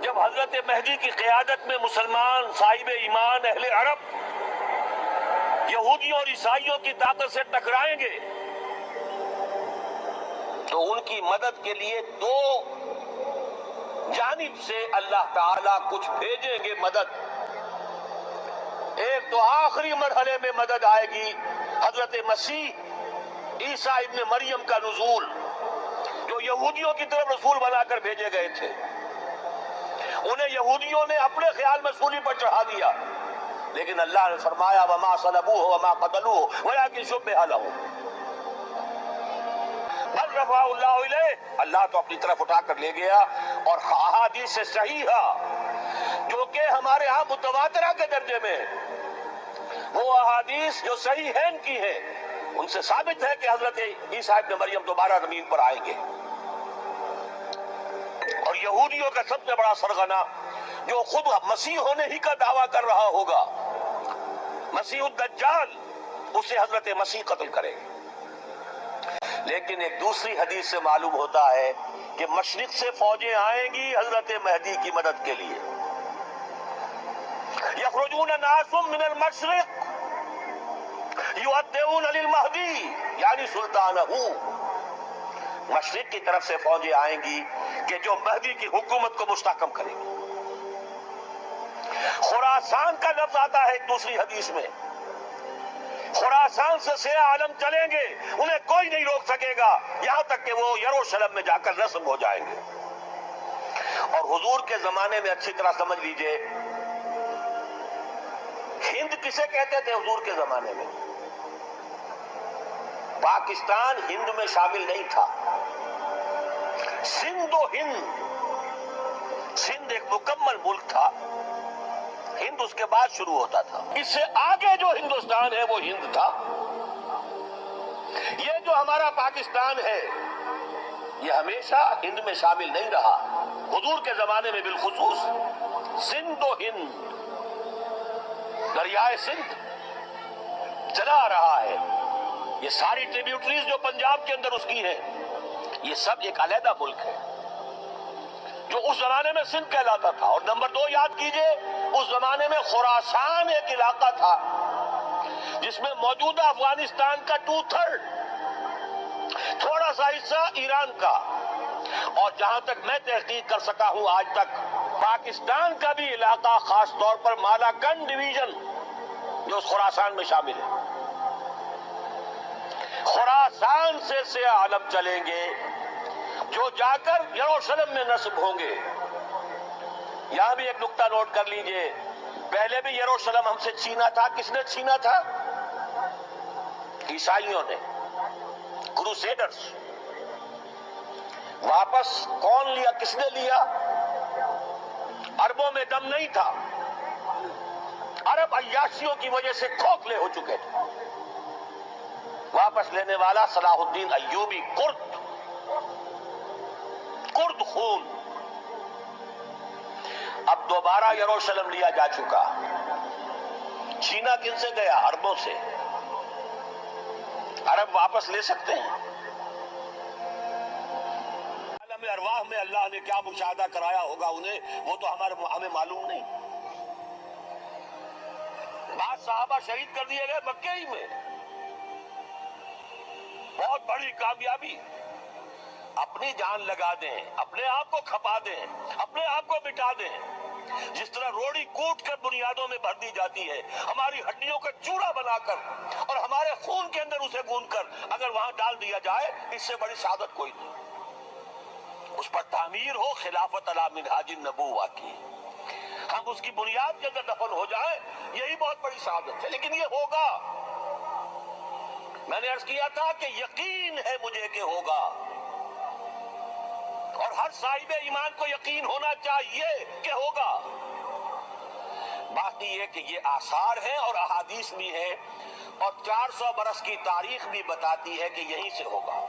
جب حضرت مہدی کی قیادت میں مسلمان صاحب ایمان اہل عرب یہودیوں اور عیسائیوں کی طاقت سے ٹکرائیں گے تو ان کی مدد کے لیے دو جانب سے اللہ تعالیٰ کچھ بھیجیں گے مدد. ایک تو آخری مرحلے میں مدد آئے گی حضرت مسیح عیسیٰ ابن مریم کا نزول، جو یہودیوں کی طرف رسول بنا کر بھیجے گئے تھے. انہیں یہودیوں نے اپنے خیال میں سولی پر چڑھا دیا، لیکن اللہ نے فرمایا وما صلبوہ وما قتلوہ ولکن شبہ لہم بل رفعہ اللہ الیہ. اللہ تو اپنی طرف اٹھا کر لے گیا. اور احادیث صحیحہ جو کہ ہمارے ہاں متواترہ کے درجے میں، وہ احادیث جو صحیحین کی ہیں، ان سے ثابت ہے کہ حضرت عیسیٰ ابن مریم دوبارہ زمین پر آئیں گے. اور یہودیوں کا سب سے بڑا سرغنہ جو خود مسیح ہونے ہی کا دعویٰ کر رہا ہوگا، مسیح الدجال، اسے حضرت مسیح قتل کرے گے. لیکن ایک دوسری حدیث سے معلوم ہوتا ہے کہ مشرق سے فوجیں آئیں گی حضرت مہدی کی مدد کے لیے. یخرجون ناس من المشرق یؤدعون للمہدی یعنی سلطانہ. مشرق کی طرف سے فوجیں آئیں گی کہ جو مہدی کی حکومت کو مستحکم کریں گی. خراسان کا لفظ آتا ہے ایک دوسری حدیث میں. خراسان سے سیاہ عالم چلیں گے، انہیں کوئی نہیں روک سکے گا یہاں تک کہ وہ یروشلم میں جا کر رسم ہو جائیں گے. اور حضور کے زمانے میں اچھی طرح سمجھ لیجئے، ہند کسے کہتے تھے حضور کے زمانے میں؟ پاکستان ہند میں شامل نہیں تھا. سندھ و ہند، سندھ ایک مکمل ملک تھا، ہند اس کے بعد شروع ہوتا تھا. اس سے آگے جو ہندوستان ہے وہ ہند تھا. یہ جو ہمارا پاکستان ہے یہ ہمیشہ ہند میں شامل نہیں رہا. حضور کے زمانے میں بالخصوص سندھ و ہند، دریائے سندھ چلا آ رہا ہے. یہ ساری ٹریبیوٹریز جو پنجاب کے اندر اس کی ہیں، یہ سب ایک علیحدہ ملک ہے جو اس زمانے میں سندھ کہلاتا تھا. اور نمبر 2 یاد کیجئے، اس زمانے میں خراسان ایک علاقہ تھا جس میں موجودہ افغانستان کا 2/3، تھوڑا سا حصہ ایران کا، اور جہاں تک میں تحقیق کر سکا ہوں آج تک پاکستان کا بھی علاقہ، خاص طور پر مالاکنڈ ڈویژن جو اس خراسان میں شامل ہے. خراسان سے سیاہ عالم چلیں گے جو جا کر یروشلم میں نصب ہوں گے. یہاں بھی ایک نقطہ نوٹ کر لیجئے، پہلے بھی یروشلم ہم سے چھینا تھا. کس نے چھینا تھا؟ عیسائیوں نے، کروسیڈرز. واپس کون لیا؟ کس نے لیا؟ عربوں میں دم نہیں تھا، عرب عیاشیوں کی وجہ سے کھوکھلے ہو چکے تھے. واپس لینے والا صلاح الدین ایوبی، کرد خون. اب دوبارہ یروشلم لیا جا چکا. چھینا کن سے گیا؟ عربوں سے. عرب واپس لے سکتے ہیں؟ عالم ارواح میں اللہ نے کیا مشاہدہ کرایا ہوگا انہیں، وہ تو ہمیں معلوم نہیں. بعض صحابہ شہید کر دیے گئے مکے ہی میں. بہت بڑی کامیابی. اپنی جان لگا دیں، اپنے آپ کو کھپا دیں، اپنے آپ کو مٹا دیں. جس طرح روڑی کوٹ کر بنیادوں میں بھر دی جاتی ہے، ہماری ہڈیوں کا چورا بنا کر اور ہمارے خون کے اندر اسے گوندھ کر اگر وہاں ڈال دیا جائے، اس سے بڑی سعادت کوئی نہیں. اس پر تعمیر ہو خلافت علی منہاج النبوہ کی، ہم اس کی بنیاد کے اندر دفن ہو جائیں، یہی بہت بڑی سعادت ہے. لیکن یہ ہوگا. میں نے عرض کیا تھا کہ یقین ہے مجھے کہ ہوگا، اور ہر صاحب ایمان کو یقین ہونا چاہیے کہ ہوگا. باقی یہ کہ یہ آثار ہیں اور احادیث بھی ہیں، اور 400 برس کی تاریخ بھی بتاتی ہے کہ یہیں سے ہوگا.